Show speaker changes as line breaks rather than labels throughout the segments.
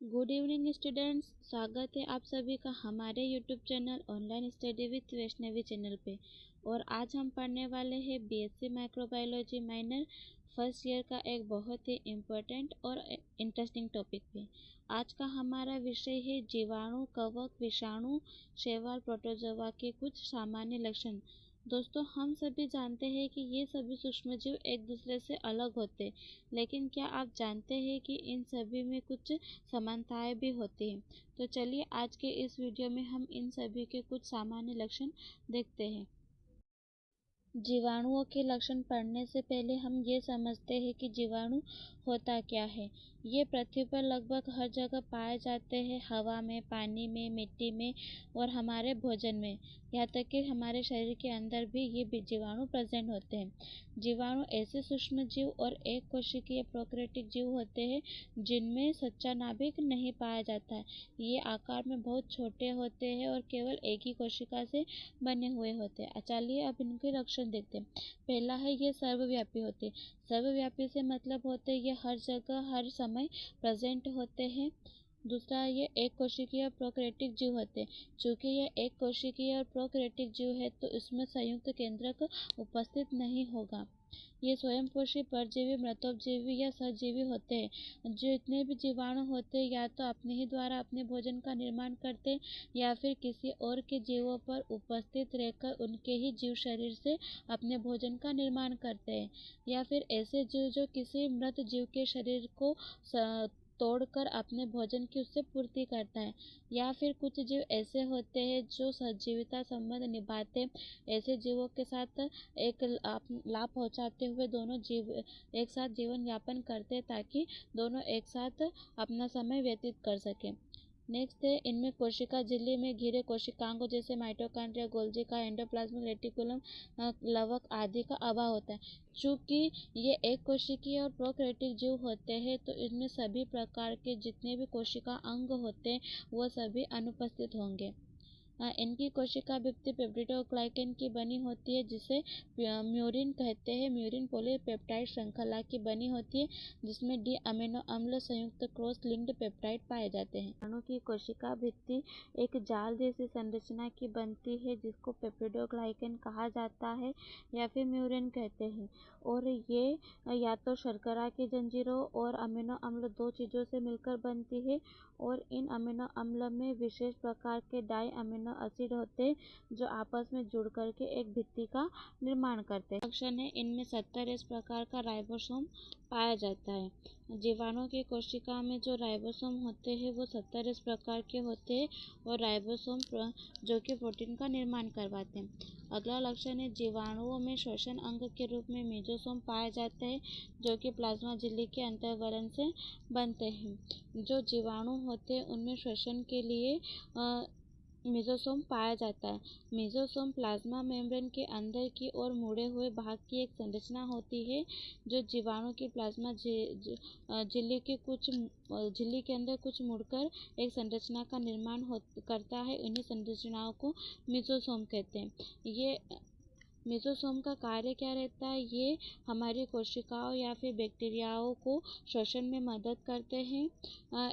Good evening students, स्वागत है आप सभी का हमारे YouTube channel online study with Vaishnavi channel पे। और आज हम पढ़ने वाले हैं BSc microbiology minor first year का एक बहुत ही इम्पोर्टेंट और इंटरेस्टिंग टॉपिक पे। आज का हमारा विषय है जीवाणु, कवक, विषाणु, शैवाल, प्रोटोजोआ के कुछ सामान्य लक्षण। दोस्तों, हम सभी जानते हैं कि ये सभी सूक्ष्मजीव एक दूसरे से अलग होते हैं, लेकिन क्या आप जानते हैं कि इन सभी में कुछ समानताएं भी होती हैं। तो चलिए आज के इस वीडियो में हम इन सभी के कुछ सामान्य लक्षण देखते हैं। जीवाणुओं के लक्षण पढ़ने से पहले हम ये समझते हैं कि जीवाणु होता क्या है। ये पृथ्वी पर लगभग हर जगह पाए जाते हैं, हवा में, पानी में, मिट्टी में और हमारे भोजन में। यहाँ तक कि हमारे शरीर के अंदर भी ये जीवाणु प्रेजेंट होते हैं। जीवाणु ऐसे सूक्ष्म जीव और एक कोशिकीय प्रोकैरियोटिक जीव होते हैं जिनमें सच्चा नाभिक नहीं पाया जाता है। ये आकार में बहुत छोटे होते हैं और केवल एक ही कोशिका से बने हुए होते हैं। चलिए अब इनके लक्षण देखते हैं। पहला है, ये सर्वव्यापी होते हैं। सर्वव्यापी से मतलब होते हैं ये हर जगह हर समय प्रेजेंट होते हैं। दूसरा, ये एक कोशिकीय और प्रोकैरियोटिक जीव होते हैं। चूंकि ये एक कोशिकीय और प्रोकैरियोटिक जीव है तो इसमें संयुक्त केंद्रक उपस्थित नहीं होगा। ये स्वयंपोषी, परजीवी, मृतोपजीवी या सहजीवी होते हैं। जितने भी जीवाणु होते हैं या तो अपने ही द्वारा अपने भोजन का निर्माण करते हैं या फिर किसी और के जीवों पर उपस्थित रहकर उनके ही जीव शरीर से अपने भोजन का निर्माण करते हैं, या फिर ऐसे जीव जो किसी मृत जीव के शरीर को तोड़कर अपने भोजन की उससे पूर्ति करता है। या फिर कुछ जीव ऐसे होते हैं जो सजीवता संबंध निभाते। ऐसे जीवों के साथ एक लाभ पहुंचाते हुए दोनों जीव एक साथ जीवन यापन करते ताकि दोनों एक साथ अपना समय व्यतीत कर सकें। नेक्स्ट है, इनमें कोशिका झिल्ली में घिरे कोशिकांगों जैसे माइटोकॉन्ड्रिया, गोल्गी का एंडोप्लाज्मिक रेटिकुलम, लवक आदि का अभाव होता है। चूंकि ये एक कोशिकीय और प्रोकैरियोटिक जीव होते हैं तो इनमें सभी प्रकार के जितने भी कोशिका अंग होते हैं वो सभी अनुपस्थित होंगे। इनकी कोशिका भित्ति पेप्टिडोग्लाइकन की बनी होती है जिसे म्यूरिन कहते हैं। म्यूरिन पॉलीपेप्टाइड श्रृंखला की बनी होती है जिसमें डी अमीनो अम्ल संयुक्त क्रॉस लिंक्ड पेप्टाइड पाए जाते हैं। जीवाणु की कोशिका भित्ति एक जाल जैसी संरचना की बनती है जिसको पेप्टिडोग्लाइकन कहा जाता है या फिर म्यूरिन कहते हैं। और ये या तो शर्करा की जंजीरों और अमीनो अम्ल दो चीज़ों से मिलकर बनती है, और इन अमीनो अम्ल में विशेष प्रकार के डाई अमीनो एसिड होते हैं जो आपस में जुड़ करके एक भित्ति का निर्माण करते हैं। लक्षण है, इनमें 70 इस प्रकार का राइबोसोम पाया जाता है। जीवाणु की कोशिका में जो राइबोसोम होते हैं वो 70 इस प्रकार के होते हैं और राइबोसोम जो कि प्रोटीन का निर्माण करवाते हैं। अगला लक्षण है, जीवाणुओं में श्वसन अंग के रूप में मेसोसोम पाया जाता है जो कि प्लाज्मा झिल्ली के अंतर्वलन से बनते हैं। जो जीवाणु होते हैं उनमें श्वसन के लिए मेसोसोम पाया जाता है। मेसोसोम प्लाज्मा मेम्ब्रेन के अंदर की ओर मुड़े हुए भाग की एक संरचना होती है जो जीवाणु की प्लाज्मा झिल्ली के अंदर कुछ मुड़कर एक संरचना का निर्माण करता है। इन्हीं संरचनाओं को मेसोसोम कहते हैं। ये मेसोसोम का कार्य क्या रहता है? ये हमारी कोशिकाओं या फिर बैक्टीरियाओं को श्वसन में मदद करते हैं,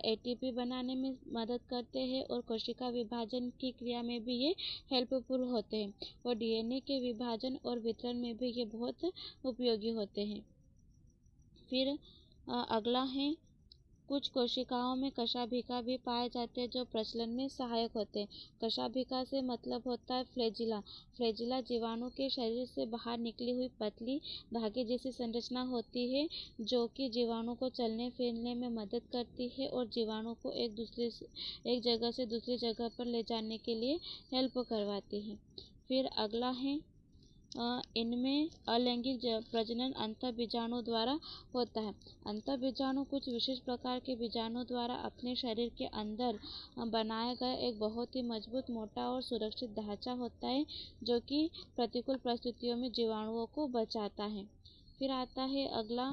एटीपी बनाने में मदद करते हैं और कोशिका विभाजन की क्रिया में भी ये हेल्पफुल होते हैं, और डीएनए के विभाजन और वितरण में भी ये बहुत उपयोगी होते हैं। फिर अगला है, कुछ कोशिकाओं में कशाभिका भी पाए जाते हैं जो प्रजनन में सहायक होते हैं। कशाभिका से मतलब होता है फ्लैजिला। फ्लैजिला जीवाणु के शरीर से बाहर निकली हुई पतली धागे जैसी संरचना होती है जो कि जीवाणु को चलने फिरने में मदद करती है और जीवाणु को एक जगह से दूसरी जगह पर ले जाने के लिए हेल्प करवाती है। फिर अगला है, इनमें अलैंगिक प्रजनन अंतःबीजाणु द्वारा होता है। अंतःबीजाणु कुछ विशेष प्रकार के बीजाणु द्वारा अपने शरीर के अंदर बनाया गया एक बहुत ही मजबूत, मोटा और सुरक्षित ढांचा होता है जो कि प्रतिकूल परिस्थितियों में जीवाणुओं को बचाता है। फिर आता है अगला,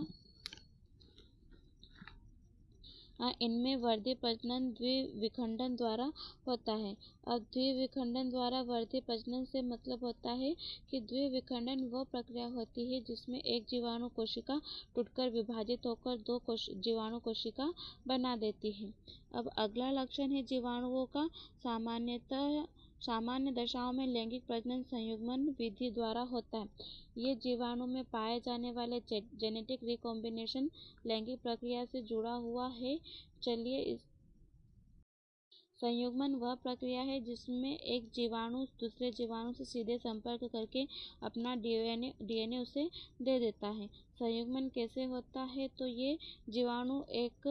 इनमें वर्धी प्रजनन द्विविखंडन द्वारा होता है। अब द्विविखंडन द्वारा वर्धी प्रजनन से मतलब होता है कि द्विविखंडन वह प्रक्रिया होती है जिसमें एक जीवाणु कोशिका टूटकर विभाजित होकर दो जीवाणु कोशिका बना देती है। अब अगला लक्षण है जीवाणुओं का सामान्य दशाओं में लैंगिक प्रजनन संयुग्मन विधि द्वारा होता है। ये जीवाणु में पाए जाने वाले जेनेटिक रिकॉम्बिनेशन लैंगिक प्रक्रिया से जुड़ा हुआ है। चलिए इस संयुग्मन वह प्रक्रिया है जिसमें एक जीवाणु दूसरे जीवाणु से सीधे संपर्क करके अपना डीएनए उसे दे देता है। संयुग्मन कैसे होता है? तो ये जीवाणु एक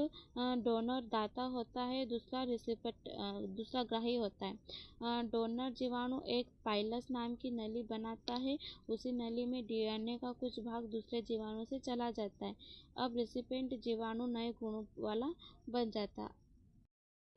डोनर दाता होता है, दूसरा ग्राही होता है। डोनर जीवाणु एक पाइलस नाम की नली बनाता है। उसी नली में डीएनए का कुछ भाग दूसरे जीवाणु से चला जाता है। अब रेसिपिएंट जीवाणु नए गुणों वाला बन जाता है।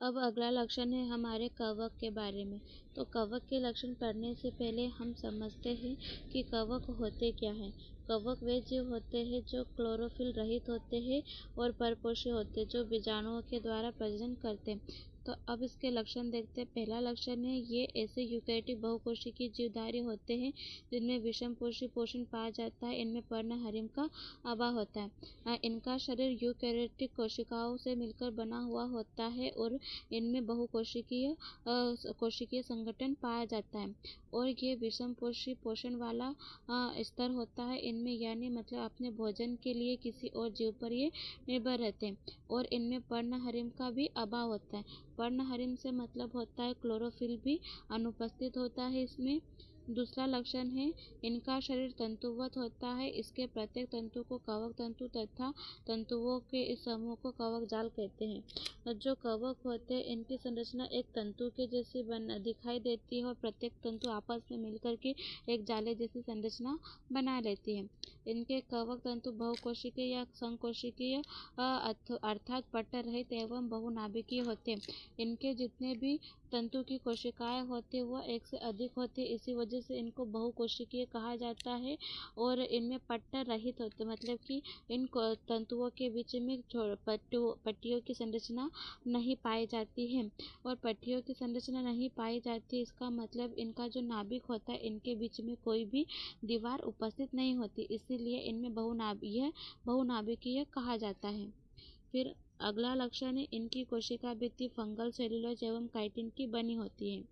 अब अगला लक्षण है हमारे कवक के बारे में। तो कवक के लक्षण पढ़ने से पहले हम समझते हैं कि कवक होते क्या हैं। कवक वे जीव होते हैं जो क्लोरोफिल रहित होते हैं और परपोषी होते हैं, जो बीजाणुओं के द्वारा प्रजनन करते हैं। तो अब इसके लक्षण देखते हैं। पहला लक्षण है ये ऐसे यूकैरियोटिक बहुकोशिकीय जीवधारी होते हैं जिनमें विषमपोषी पोषण पाया जाता है। इनमें पर्णहरिम का अभाव होता है। इनका शरीर यूकैरियोटिक कोशिकाओं से मिलकर बना हुआ होता है और इनमें कोशिकीय संगठन पाया जाता है और ये विषमपोषी पोषण वाला स्तर होता है इनमें, यानी मतलब अपने भोजन के लिए किसी और जीव पर ये निर्भर रहते हैं। और इनमें पर्णहरिम का भी अभाव होता है। पर्णहरिम से मतलब होता है क्लोरोफिल भी अनुपस्थित होता है इसमें। दूसरा लक्षण है इनका शरीर तंतुवत होता है। इसके प्रत्येक तंतु को कवक तंतु तथा तंतुओं के इस समूह को कवक जाल कहते हैं। जो कवक होते हैं इनकी संरचना एक तंतु के जैसी दिखाई देती है और प्रत्येक तंतु आपस में मिलकर के एक जाले जैसी संरचना बना लेती है। इनके कवक तंतु बहुकोशिकीय या संकोशिकीय अर्थात पट्ट रहित एवं बहुनाभिकीय होते हैं। इनके जितने भी तंतु की कोशिकाएं होती है वह एक से अधिक होती है, इसी वजह से इनको बहुकोशिकीय कहा जाता है। और इनमें पट्ट रहित होते मतलब कि इन तंतुओं के बीच में पट्टियों की संरचना नहीं पाई जाती है। और पट्टियों की संरचना नहीं पाई जाती इसका मतलब इनका जो नाभिक होता है इनके बीच में कोई भी दीवार उपस्थित नहीं होती, इसीलिए इनमें बहुनाभिकीय कहा जाता है। फिर अगला लक्षण है इनकी कोशिका भित्ति फंगल, सेलुलोज एवं काइटिन की बनी होती है।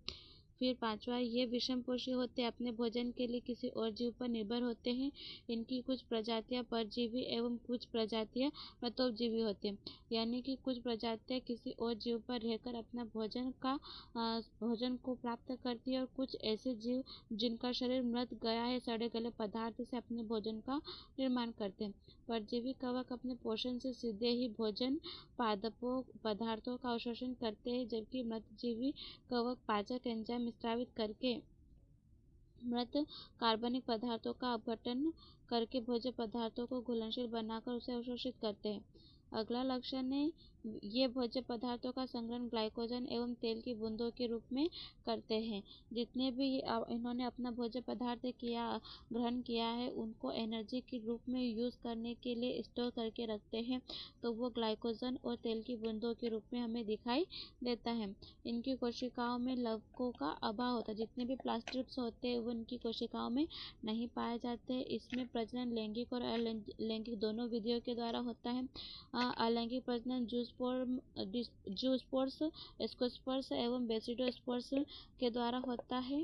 फिर पांचवा, ये विषमपोषी होते हैं, अपने भोजन के लिए किसी और जीव पर निर्भर होते हैं। इनकी कुछ प्रजातियां परजीवी एवं कुछ प्रजातियां मतोपजीवी होते हैं, यानी कि कुछ प्रजातियां किसी और जीव पर रहकर अपना भोजन को प्राप्त करती है और कुछ ऐसे जीव जिनका शरीर मृत गया है सड़े गले पदार्थ से अपने भोजन का निर्माण करते हैं। परजीवी कवक अपने पोषण से सीधे ही भोजन पदार्थों का अवशोषण करते हैं, जबकि मृतजीवी कवक पाचक एंजाइम स्रावित करके मृत कार्बनिक पदार्थों का अपघटन करके भोज्य पदार्थों को घुलनशील बनाकर उसे अवशोषित करते हैं। अगला लक्षण है ये भोज्य पदार्थों का संग्रहण ग्लाइकोजन एवं तेल की बूंदों के रूप में करते हैं। जितने भी इन्होंने अपना भोज्य पदार्थ ग्रहण किया है उनको एनर्जी के रूप में यूज करने के लिए स्टोर करके रखते हैं, तो वो ग्लाइकोजन और तेल की बूंदों के रूप में हमें दिखाई देता है। इनकी कोशिकाओं में लवकों का अभाव होता है। जितने भी प्लास्टिड्स होते हैं वो इनकी कोशिकाओं में नहीं पाए जाते। इसमें प्रजनन लैंगिक और अलैंगिक दोनों विधियों के द्वारा होता है। अलैंगिक प्रजनन जूस्पोर्स, एस्कोस्पर्स एवं बेसिडोस्पोर्स के द्वारा होता है।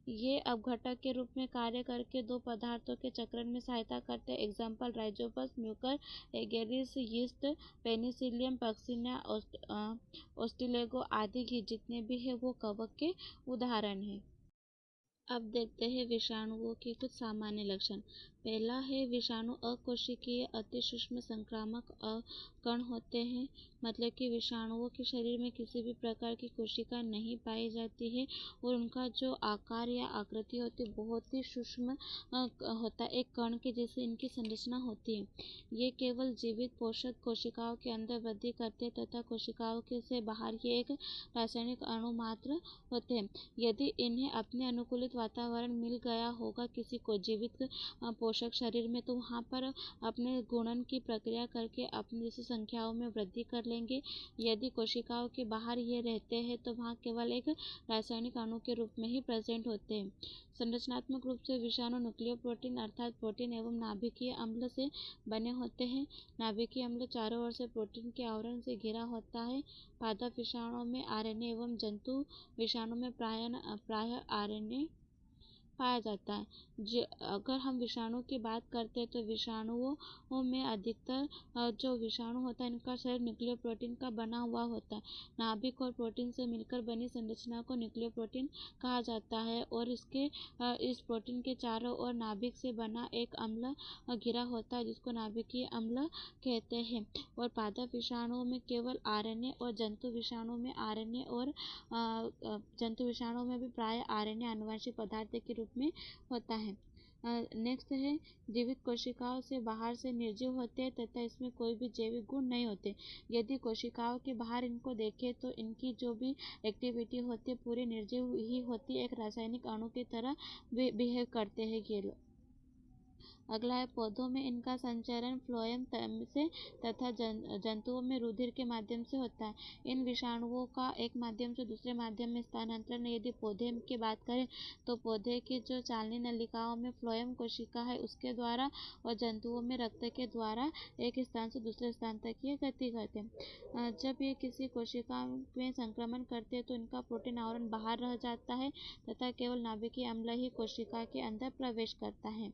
ये अपघटक के रूप में कार्य करके दो पदार्थों के चक्रण में सहायता करते हैं। Example rhizopus, mucor, agaricus, yeast, penicillium, puccinia, ustilago आदि की जितने भी है वो कवक के उदाहरण हैं। अब देखते हैं विषाणुओं के कुछ सामान्य लक्षण। पहला है विषाणु अकोशिकीय अति सूक्ष्म संक्रामक कण होते हैं, मतलब कि विषाणुओं के शरीर में किसी भी प्रकार की कोशिका नहीं पाई जाती है और उनका जो आकार या आकृति होती है बहुत ही सूक्ष्म होता है, एक कण के जैसे इनकी संरचना होती है। ये केवल जीवित पोषक कोशिकाओं के अंदर वृद्धि करते हैं तथा कोशिकाओं के से बाहर ये एक रासायनिक अणु मात्र होते हैं। यदि इन्हें अपने अनुकूलित वातावरण मिल गया होगा किसी को जीवित पोषक शरीर में, तो वहाँ पर अपने गुणन की प्रक्रिया करके अपनी जैसे संख्याओं में वृद्धि कर लेंगे। यदि कोशिकाओं के बाहर ये रहते हैं तो वहाँ केवल एक रासायनिक अणु के रूप में ही प्रेजेंट होते हैं। संरचनात्मक रूप से विषाणु न्यूक्लियर प्रोटीन अर्थात प्रोटीन एवं नाभिकीय अम्ल से बने होते हैं। नाभिकीय अम्ल चारों ओर से प्रोटीन के आवरण से घिरा होता है। पादप विषाणु में आरएनए एवं जंतु विषाणु में प्रायः आरएनए पाया जाता है। अगर हम विषाणु की बात करते हैं तो विषाणुओं में अधिकतर जो विषाणु होता है इनका शरीर न्यूक्लियर प्रोटीन का बना हुआ होता है। नाभिक और प्रोटीन से मिलकर बनी संरचना को न्यूक्लियर प्रोटीन कहा जाता है और इस प्रोटीन के चारों ओर नाभिक से बना एक अम्ल घिरा होता है जिसको नाभिकीय अम्ल कहते हैं। और पादप विषाणुओं में केवल आरएनए और जंतु विषाणु में आरएनए और जंतु विषाणु में भी प्राय आरएनए आनुवंशिक पदार्थ के रूप में होता है। नेक्स्ट है जीवित कोशिकाओं से बाहर से निर्जीव होते हैं तथा इसमें कोई भी जैविक गुण नहीं होते। यदि कोशिकाओं के बाहर इनको देखें तो इनकी जो भी एक्टिविटी होती है पूरी निर्जीव ही होती है, एक रासायनिक अणु की तरह बिहेव करते हैं ये लोग। अगला है पौधों में इनका संचरण फ्लोएम से तथा जंतुओं में रुधिर के माध्यम से होता है। इन विषाणुओं का एक माध्यम से दूसरे माध्यम में स्थानांतरण यदि पौधे की बात करें तो पौधे की जो चालनी नलिकाओं में फ्लोएम कोशिका है उसके द्वारा और जंतुओं में रक्त के द्वारा एक स्थान से दूसरे स्थान तक ये गति करते हैं। जब ये किसी कोशिका में संक्रमण करते हैं तो इनका प्रोटीन आवरण बाहर रह जाता है तथा केवल नाभिकीय अम्ल ही कोशिका के अंदर प्रवेश करता है।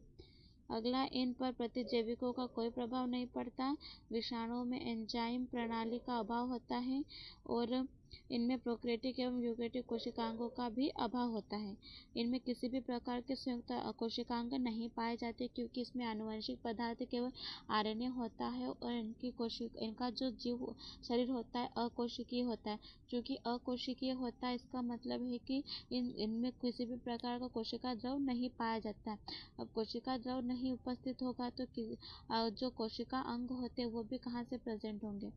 अगला इन पर प्रतिजैविकों का कोई प्रभाव नहीं पड़ता। विषाणुओं में एंजाइम प्रणाली का अभाव होता है और इनमें प्रोकैरियोटिक एवं यूकैरियोटिक कोशिकांगों का भी अभाव होता है। इनमें किसी भी प्रकार के संयुक्त कोशिकांग नहीं पाए जाते क्योंकि इसमें आनुवंशिक पदार्थ केवल आरएनए होता है और इनका जो जीव शरीर होता है अकोशिकीय होता है। चूँकि अकोशिकीय होता है इसका मतलब है कि इनमें किसी भी प्रकार का कोशिका द्रव नहीं पाया जाता है। अब कोशिका द्रव नहीं उपस्थित होगा तो जो कोशिका अंग होते हैं वो भी कहाँ से प्रेजेंट होंगे।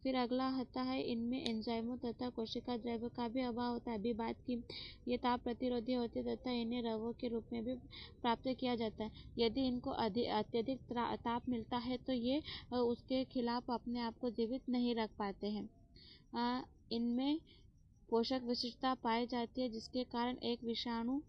फिर अगला आता है इनमें एंजाइमों तथा कोशिका द्रव्य का भी अभाव होता है। अभी बात की ये ताप प्रतिरोधी होते तथा इन्हें रवों के रूप में भी प्राप्त किया जाता है। यदि इनको अत्यधिक ताप मिलता है तो ये उसके खिलाफ अपने आप को जीवित नहीं रख पाते हैं। इनमें पोषक विशिष्टता पाई जाती है जिसके कारण एक विषाणु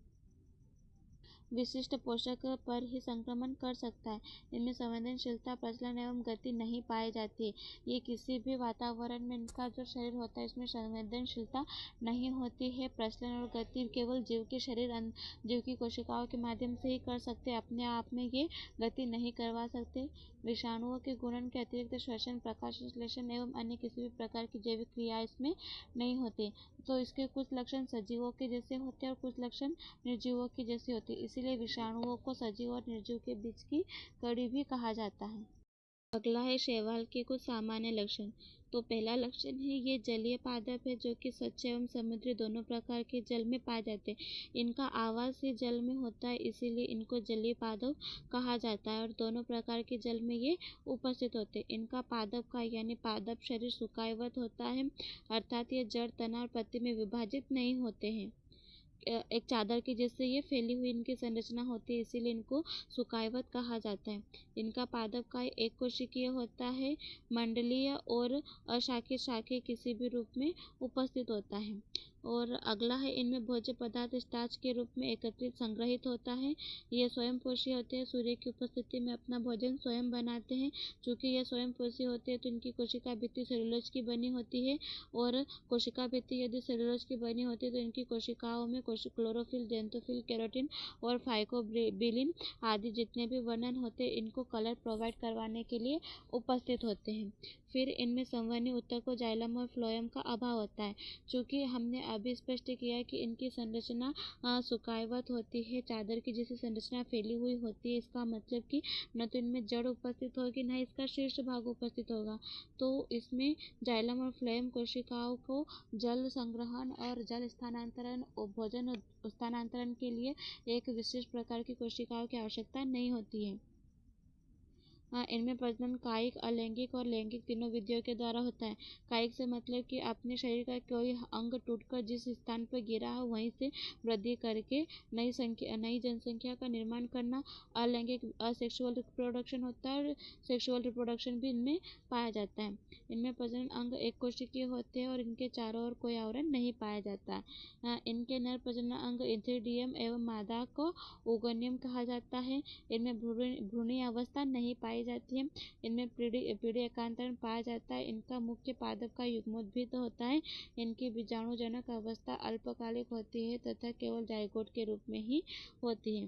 विशिष्ट पोषक पर ही संक्रमण कर सकता है। इनमें संवेदनशीलता प्रचलन एवं गति नहीं पाई जाती। ये किसी भी वातावरण में इनका जो शरीर होता है इसमें संवेदनशीलता नहीं होती है। प्रचलन और गति केवल जीव के शरीर जीव की कोशिकाओं के माध्यम से ही कर सकते, अपने आप में ये गति नहीं करवा सकते। विषाणुओं के गुणन के अतिरिक्त श्वसन प्रकाश संश्लेषण एवं अन्य किसी भी प्रकार की जैविक क्रिया इसमें नहीं होती। तो इसके कुछ लक्षण सजीवों के जैसे होते हैं और कुछ लक्षण निर्जीवों के जैसे होते हैं, इसीलिए विषाणुओं को सजीव और निर्जीव के बीच की कड़ी भी कहा जाता है। अगला है शैवाल के कुछ सामान्य लक्षण। तो पहला लक्षण है ये जलीय पादप है जो कि स्वच्छ एवं समुद्री दोनों प्रकार के जल में पाए जाते हैं। इनका आवास ही जल में होता है इसीलिए इनको जलीय पादप कहा जाता है और दोनों प्रकार के जल में ये उपस्थित होते हैं। इनका पादप का यानी पादप शरीर सुकायवत होता है अर्थात ये जड़, तना और पत्ती में विभाजित नहीं होते हैं। एक चादर की जैसे ये फैली हुई इनकी संरचना होती है इसीलिए इनको सुकायवत कहा जाता है। इनका पादप का एक कोशिकीय होता है, मंडलीय और अशाखीय किसी भी रूप में उपस्थित होता है। और अगला है इनमें भोज्य पदार्थ स्टार्च के रूप में एकत्रित संग्रहित होता है। ये स्वयं पोषी होते हैं, सूर्य की उपस्थिति में अपना भोजन स्वयं बनाते हैं। चूँकि ये स्वयं पोषी होते हैं तो इनकी कोशिका भित्ति सेलुलोज की बनी होती है और कोशिका भित्ति यदि सेलुलोज की बनी होती है तो इनकी कोशिकाओं में क्लोरोफिल, जेंथोफिल, केराटिन और फाइकोबिलिन आदि जितने भी वर्णन होते हैं इनको कलर प्रोवाइड करवाने के लिए उपस्थित होते हैं। फिर इनमें संवहनी ऊतक को जाइलम और फ्लोएम का अभाव होता है। चूँकि हमने अभी स्पष्ट किया कि इनकी संरचना सुकायवत होती है, चादर की जैसी संरचना फैली हुई होती है, इसका मतलब कि न तो इनमें जड़ उपस्थित होगी न इसका शीर्ष भाग उपस्थित होगा। तो इसमें जाइलम और फ्लोएम कोशिकाओं को जल संग्रहण और जल स्थानांतरण और भोजन स्थानांतरण के लिए एक विशेष प्रकार की कोशिकाओं की आवश्यकता नहीं होती है। इनमें प्रजनन कायिक, अलैंगिक और लैंगिक तीनों विधियों के द्वारा होता है। कायिक से मतलब कि अपने शरीर का कोई अंग टूटकर जिस स्थान पर गिरा हो वहीं से वृद्धि करके नई जनसंख्या का निर्माण करना। अलैंगिक असेक्सुअल रिप्रोडक्शन होता है और सेक्सुअल रिप्रोडक्शन भी इनमें पाया जाता है। इनमें प्रजनन अंग एक कोशिकीय होते हैं और इनके चारों ओर कोई आवरण नहीं पाया जाता। इनके नर प्रजनन अंग इंथिडियम एवं मादा को ओगोनियम कहा जाता है। इनमें भ्रूणीय अवस्था नहीं पाई जाती है। इनमें पीढ़ी एकांतरण पाया जाता है। इनका मुख्य पादप का युग्मोद्भिद होता है। इनकी बीजाणुजनक अवस्था अल्पकालिक होती है तथा केवल जाइगोट के रूप में ही होती है।